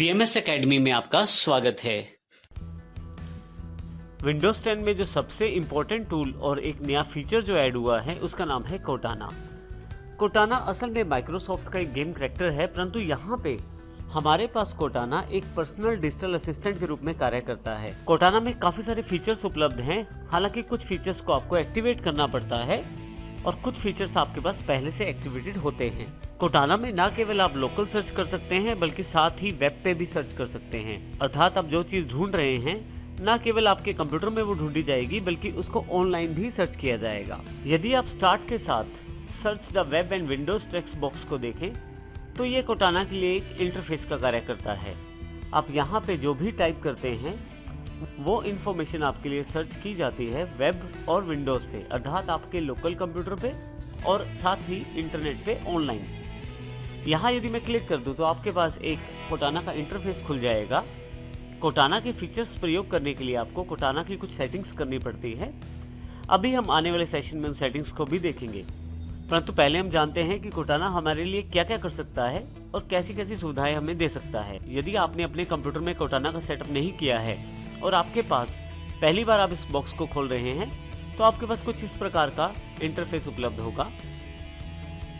BMS academy में आपका स्वागत है। विंडोज 10 में जो सबसे इम्पोर्टेंट टूल और एक नया फीचर जो ऐड हुआ है उसका नाम है कोर्टाना। कोर्टाना असल में माइक्रोसॉफ्ट का एक गेम करैक्टर है, परंतु यहाँ पे हमारे पास कोर्टाना एक पर्सनल डिजिटल असिस्टेंट के रूप में कार्य करता है। कोर्टाना में काफी सारे फीचर्स उपलब्ध हैं, हालांकि कुछ फीचर्स को आपको एक्टिवेट करना पड़ता है और कुछ फीचर्स आपके पास पहले से एक्टिवेटेड होते हैं। कोर्टाना में ना केवल आप लोकल सर्च कर सकते हैं बल्कि साथ ही वेब पे भी सर्च कर सकते हैं, अर्थात आप जो चीज ढूंढ रहे हैं ना केवल आपके कंप्यूटर में वो ढूंढी जाएगी बल्कि उसको ऑनलाइन भी सर्च किया जाएगा। यदि आप स्टार्ट के साथ search the web and Windows text box को देखें तो ये कोर्टाना के लिए एक इंटरफेस का कार्य करता है। आप यहाँ पे जो भी टाइप करते हैं वो इन्फॉर्मेशन आपके लिए सर्च की जाती है वेब और विंडोज पे, अर्थात आपके लोकल कंप्यूटर पे और साथ ही इंटरनेट पे ऑनलाइन। यहाँ यदि मैं क्लिक कर दूं तो आपके पास एक कोर्टाना का इंटरफेस खुल जाएगा। कोर्टाना के फीचर्स प्रयोग करने के लिए आपको कोर्टाना की कुछ सेटिंग्स करनी पड़ती है। अभी हम आने वाले सेशन में उन सेटिंग्स को भी देखेंगे, परंतु पहले हम जानते हैं कि कोर्टाना हमारे लिए क्या क्या कर सकता है और कैसी कैसी सुविधाएं हमें दे सकता है। यदि आपने अपने कंप्यूटर में कोर्टाना का सेटअप नहीं किया है और आपके पास पहली बार आप इस बॉक्स को खोल रहे हैं तो आपके पास कुछ इस प्रकार का इंटरफेस उपलब्ध होगा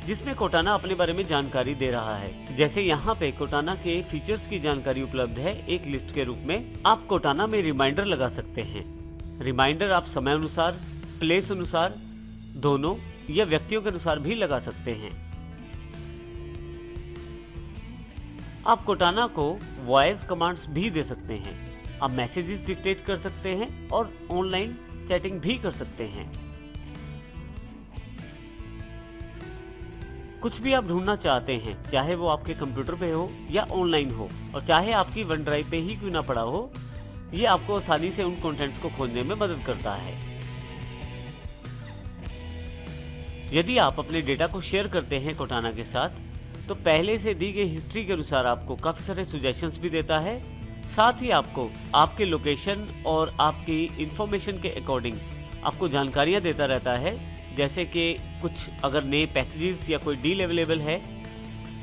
जिसमें कोर्टाना अपने बारे में जानकारी दे रहा है। जैसे यहाँ पे कोर्टाना के फीचर्स की जानकारी उपलब्ध है एक लिस्ट के रूप में। आप कोर्टाना में रिमाइंडर लगा सकते हैं। रिमाइंडर आप समय अनुसार, प्लेस अनुसार दोनों या व्यक्तियों के अनुसार भी लगा सकते हैं। आप कोर्टाना को वॉइस कमांड्स भी दे सकते हैं। आप मैसेजेस डिक्टेट कर सकते हैं और ऑनलाइन चैटिंग भी कर सकते हैं। कुछ भी आप ढूंढना चाहते हैं, चाहे वो आपके कंप्यूटर पे हो या ऑनलाइन हो और चाहे आपकी वन ड्राइव पे ही क्यों ना पड़ा हो, ये आपको आसानी से उन कंटेंट्स को खोजने में मदद करता है। यदि आप अपने डेटा को शेयर करते हैं कोर्टाना के साथ तो पहले से दी गई हिस्ट्री के अनुसार आपको काफ़ी सारे सुजेशंस भी देता है। साथ ही आपको आपके लोकेशन और आपकी इंफॉर्मेशन के अकॉर्डिंग आपको जानकारियां देता रहता है, जैसे कि कुछ अगर नए पैकेजेस या कोई डील अवेलेबल है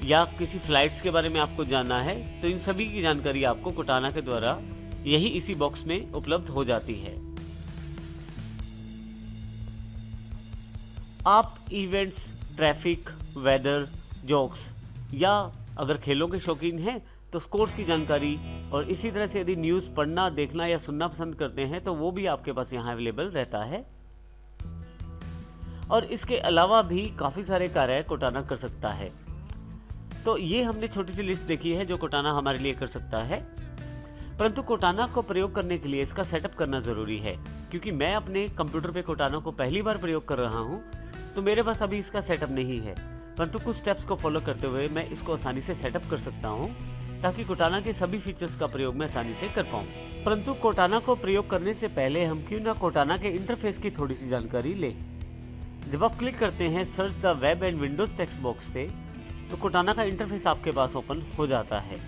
या किसी फ्लाइट्स के बारे में आपको जानना है तो इन सभी की जानकारी आपको कोर्टाना के द्वारा यही इसी बॉक्स में उपलब्ध हो जाती है। आप इवेंट्स, ट्रैफिक, वेदर, जोक्स या अगर खेलों के शौकीन हैं तो स्कोर्स की जानकारी और इसी तरह से यदि न्यूज़ पढ़ना, देखना या सुनना पसंद करते हैं तो वो भी आपके पास यहाँ अवेलेबल रहता है। और इसके अलावा भी काफ़ी सारे कार्य कोर्टाना कर सकता है। तो ये हमने छोटी सी लिस्ट देखी है जो कोर्टाना हमारे लिए कर सकता है, परंतु कोर्टाना को प्रयोग करने के लिए इसका सेटअप करना ज़रूरी है। क्योंकि मैं अपने कंप्यूटर पे कोर्टाना को पहली बार प्रयोग कर रहा हूँ तो मेरे पास अभी इसका सेटअप नहीं है, परंतु कुछ स्टेप्स को फॉलो करते हुए मैं इसको आसानी से सेटअप कर सकता हूँ ताकि कोर्टाना के सभी फीचर्स का प्रयोग मैं आसानी से कर पाऊँ। परंतु कोर्टाना को प्रयोग करने से पहले हम क्यों ना कोर्टाना के इंटरफेस की थोड़ी सी जानकारी लें। जब आप क्लिक करते हैं search the web and Windows text box पे तो कोर्टाना का इंटरफेस आपके पास ओपन हो जाता है।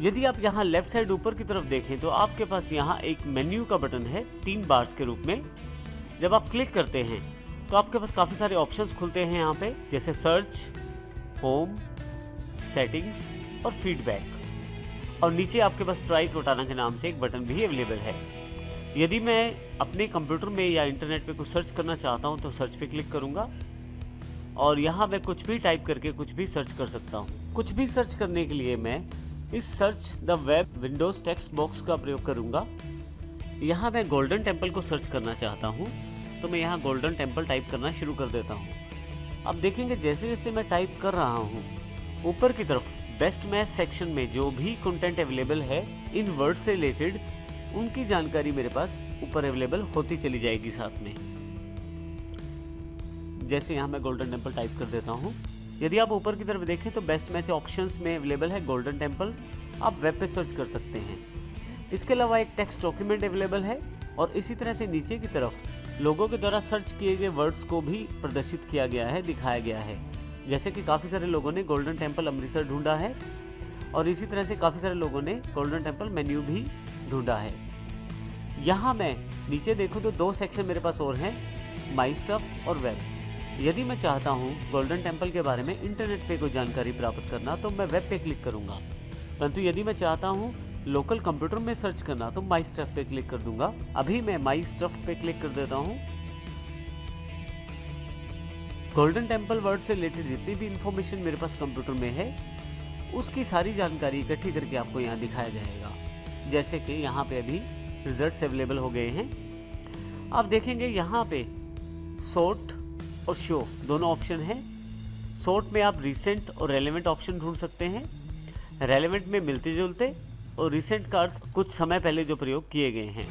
यदि आप यहाँ लेफ्ट साइड ऊपर की तरफ देखें तो आपके पास यहाँ एक मेन्यू का बटन है 3 बार्स के रूप में। जब आप क्लिक करते हैं तो आपके पास काफ़ी सारे ऑप्शंस खुलते हैं यहाँ पे, जैसे सर्च, होम, सेटिंग्स और फीडबैक। और नीचे आपके पास ट्राई कोर्टाना के नाम से एक बटन भी अवेलेबल है। यदि मैं अपने कंप्यूटर में या इंटरनेट पे कुछ सर्च करना चाहता हूँ तो सर्च पे क्लिक करूँगा और यहाँ मैं कुछ भी टाइप करके कुछ भी सर्च कर सकता हूँ। कुछ भी सर्च करने के लिए मैं इस search the web Windows text box का प्रयोग करूँगा। यहाँ मैं गोल्डन टेम्पल को सर्च करना चाहता हूँ तो मैं यहाँ गोल्डन टेम्पल टाइप करना शुरू कर देता हूँ। अब देखेंगे जैसे जैसे मैं टाइप कर रहा हूँ ऊपर की तरफ बेस्ट मैच सेक्शन में जो भी कंटेंट अवेलेबल है इन वर्ड से रिलेटेड उनकी जानकारी मेरे पास ऊपर अवेलेबल होती चली जाएगी साथ में। जैसे यहाँ मैं गोल्डन टेम्पल टाइप कर देता हूँ। यदि आप ऊपर की तरफ देखें तो बेस्ट मैच ऑप्शंस में अवेलेबल है गोल्डन टेम्पल, आप वेब पे सर्च कर सकते हैं। इसके अलावा एक टेक्स्ट डॉक्यूमेंट अवेलेबल है और इसी तरह से नीचे की तरफ लोगों के द्वारा सर्च किए गए वर्ड्स को भी प्रदर्शित किया गया है, दिखाया गया है। जैसे कि काफ़ी सारे लोगों ने गोल्डन टेम्पल अमृतसर ढूंढा है और इसी तरह से काफ़ी सारे लोगों ने गोल्डन टेम्पल मेन्यू भी ढूंढा है। यहाँ मैं नीचे देखूँ तो 2 सेक्शन मेरे पास और हैं, माई स्टफ और वेब। यदि मैं चाहता हूँ गोल्डन टेम्पल के बारे में इंटरनेट पे कोई जानकारी प्राप्त करना तो मैं वेब पे क्लिक करूँगा। परंतु यदि मैं चाहता हूँ लोकल कंप्यूटर में सर्च करना तो माई स्टफ पे क्लिक कर दूंगा। अभी मैं माई स्टफ पे क्लिक कर देता हूँ। गोल्डन टेम्पल वर्ल्ड से रिलेटेड जितनी भी इंफॉर्मेशन मेरे पास कंप्यूटर में है उसकी सारी जानकारी इकट्ठी करके आपको यहाँ दिखाया जाएगा। जैसे कि यहाँ पे अभी रिजल्ट्स अवेलेबल हो गए हैं। आप देखेंगे यहाँ पे सॉर्ट और शो दोनों ऑप्शन हैं। सॉर्ट में आप रिसेंट और रेलेवेंट ऑप्शन ढूंढ सकते हैं। रेलेवेंट में मिलते जुलते और रिसेंट का अर्थ कुछ समय पहले जो प्रयोग किए गए हैं।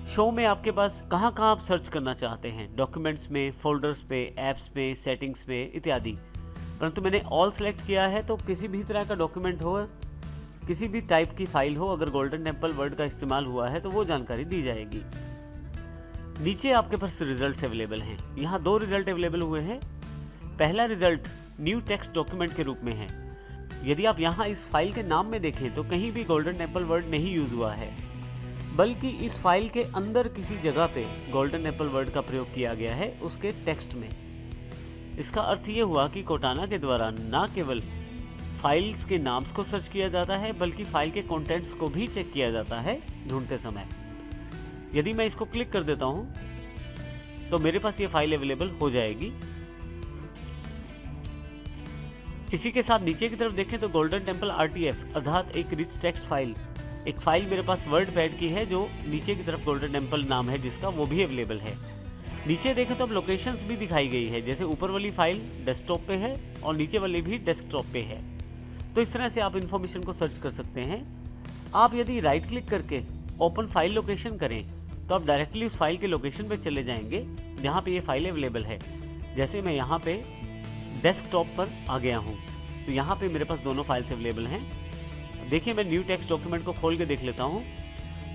शो में आपके पास कहाँ आप सर्च करना चाहते हैं, डॉक्यूमेंट्स में, फोल्डर्स पे, ऐप्स में, सेटिंग्स में इत्यादि। परंतु मैंने ऑल सेलेक्ट किया है तो किसी भी तरह का डॉक्यूमेंट हो, किसी भी टाइप की फाइल हो, अगर गोल्डन टेम्पल वर्ड का इस्तेमाल हुआ है तो वो जानकारी दी जाएगी। नीचे आपके पास रिजल्ट्स अवेलेबल हैं। यहाँ 2 रिजल्ट अवेलेबल हुए हैं। पहला रिजल्ट न्यू टेक्स्ट डॉक्यूमेंट के रूप में है। यदि आप यहाँ इस फाइल के नाम में देखें तो कहीं भी गोल्डन टेम्पल वर्ड नहीं यूज हुआ है, बल्कि इस फाइल के अंदर किसी जगह पे गोल्डन टेम्पल वर्ड का प्रयोग किया गया है उसके टेक्स्ट में। इसका अर्थ ये हुआ कि कोर्टाना के द्वारा न केवल फाइल्स के नाम्स को सर्च किया जाता है बल्कि फाइल के कंटेंट्स को भी चेक किया जाता है ढूंढते समय। यदि मैं इसको क्लिक कर देता हूं तो मेरे पास ये फाइल अवेलेबल हो जाएगी। इसी के साथ नीचे की तरफ देखें तो गोल्डन टेम्पल RTF अर्थात एक रिच टेक्स्ट फाइल, एक फाइल मेरे पास वर्ड पैड की है जो नीचे की तरफ गोल्डन टेम्पल नाम है जिसका, वो भी अवेलेबल है। नीचे देखें तो अब लोकेशंस भी दिखाई गई है, जैसे ऊपर वाली फाइल डेस्कटॉप पे है और नीचे वाली भी डेस्कटॉप पे है। तो इस तरह से आप इन्फॉर्मेशन को सर्च कर सकते हैं। आप यदि राइट क्लिक करके ओपन फाइल लोकेशन करें तो आप डायरेक्टली उस फाइल के लोकेशन पे चले जाएंगे जहाँ पे ये फाइल अवेलेबल है। जैसे मैं यहाँ पे डेस्कटॉप पर आ गया हूँ तो यहाँ पे मेरे पास दोनों फाइल्स अवेलेबल हैं। देखिए मैं न्यू टेक्स्ट डॉक्यूमेंट को खोल के देख लेता हूँ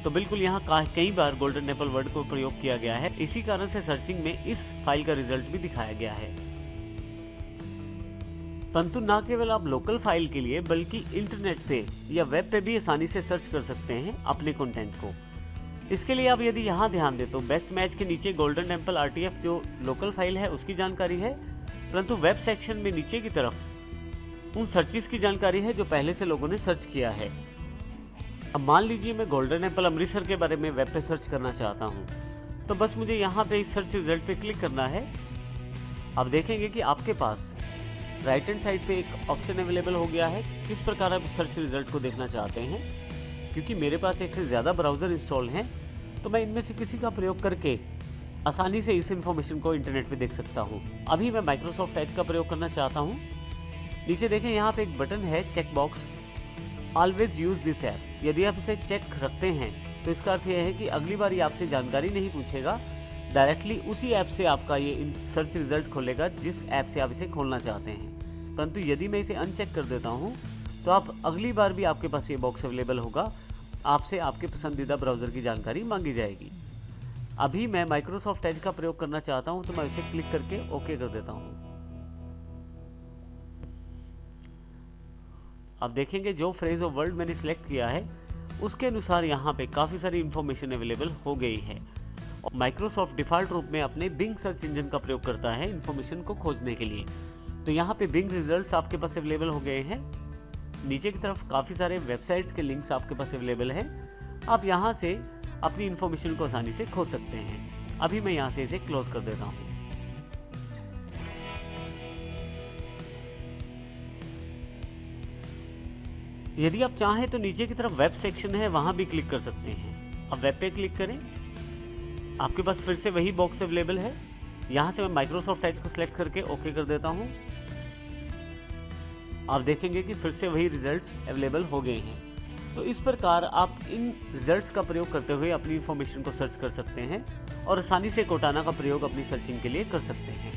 तो बिल्कुल यहाँ कई बार गोल्डन टेम्पल वर्ड को प्रयोग किया गया है। इसी कारण से सर्चिंग में इस फाइल का रिजल्ट भी दिखाया गया है। परंतु न केवल आप लोकल फाइल के लिए बल्कि इंटरनेट पे या वेब पे भी आसानी से सर्च कर सकते हैं अपने कंटेंट को। इसके लिए आप यदि यहाँ ध्यान दें तो बेस्ट मैच के नीचे गोल्डन टेम्पल RTF जो लोकल फाइल है उसकी जानकारी है, परंतु वेब सेक्शन में नीचे की तरफ उन सर्चेस की जानकारी है जो पहले से लोगों ने सर्च किया है। अब मान लीजिए मैं गोल्डन टेम्पल अमृतसर के बारे में वेब पे सर्च करना चाहता हूँ तो बस मुझे यहाँ पे इस सर्च रिजल्ट पे क्लिक करना है। आप देखेंगे कि आपके पास राइट हैंड साइड पे एक ऑप्शन अवेलेबल हो गया है किस प्रकार आप सर्च रिजल्ट को देखना चाहते हैं। क्योंकि मेरे पास एक से ज़्यादा ब्राउज़र इंस्टॉल हैं तो मैं इनमें से किसी का प्रयोग करके आसानी से इस इंफॉर्मेशन को इंटरनेट पे देख सकता हूँ। अभी मैं माइक्रोसॉफ्ट एज का प्रयोग करना चाहता हूँ। नीचे देखें यहाँ पे एक बटन है check box, always use this app. यदि आप इसे चेक रखते हैं तो इसका अर्थ यह है कि अगली बार ये आपसे जानकारी नहीं पूछेगा, डायरेक्टली उसी ऐप से आपका ये सर्च रिजल्ट खोलेगा जिस ऐप से आप इसे खोलना चाहते हैं। परंतु यदि मैं इसे अनचेक कर देता हूँ तो आप अगली बार भी आपके पास ये बॉक्स अवेलेबल होगा, आपसे आपके पसंदीदा ब्राउज़र की जानकारी मांगी जाएगी। अभी मैं माइक्रोसॉफ्ट एज का प्रयोग करना चाहता हूँ तो मैं उसे क्लिक करके ओके कर देता हूँ। आप देखेंगे जो फ्रेज ऑफ वर्ड मैंने सिलेक्ट किया है उसके अनुसार यहाँ पे काफ़ी सारी इंफॉर्मेशन अवेलेबल हो गई है। माइक्रोसॉफ्ट डिफ़ॉल्ट रूप में अपने बिंग सर्च इंजन का प्रयोग करता है इंफॉर्मेशन को खोजने के लिए। तो यहाँ पे बिंग रिजल्ट्स आपके पास अवेलेबल हो गए हैं। नीचे की तरफ काफ़ी सारे वेबसाइट्स के लिंक्स आपके पास अवेलेबल हैं। आप यहाँ से अपनी इंफॉर्मेशन को आसानी से खोज सकते हैं। अभी मैं यहाँ से इसे क्लोज कर देता हूँ। यदि आप चाहें तो नीचे की तरफ वेब सेक्शन है, वहाँ भी क्लिक कर सकते हैं। अब वेब पे क्लिक करें, आपके पास फिर से वही बॉक्स अवेलेबल है। यहाँ से मैं माइक्रोसॉफ्ट एज को सिलेक्ट करके ओके कर देता हूँ। आप देखेंगे कि फिर से वही रिजल्ट्स अवेलेबल हो गए हैं। तो इस प्रकार आप इन रिजल्ट्स का प्रयोग करते हुए अपनी इंफॉर्मेशन को सर्च कर सकते हैं और आसानी से कोर्टाना का प्रयोग अपनी सर्चिंग के लिए कर सकते हैं।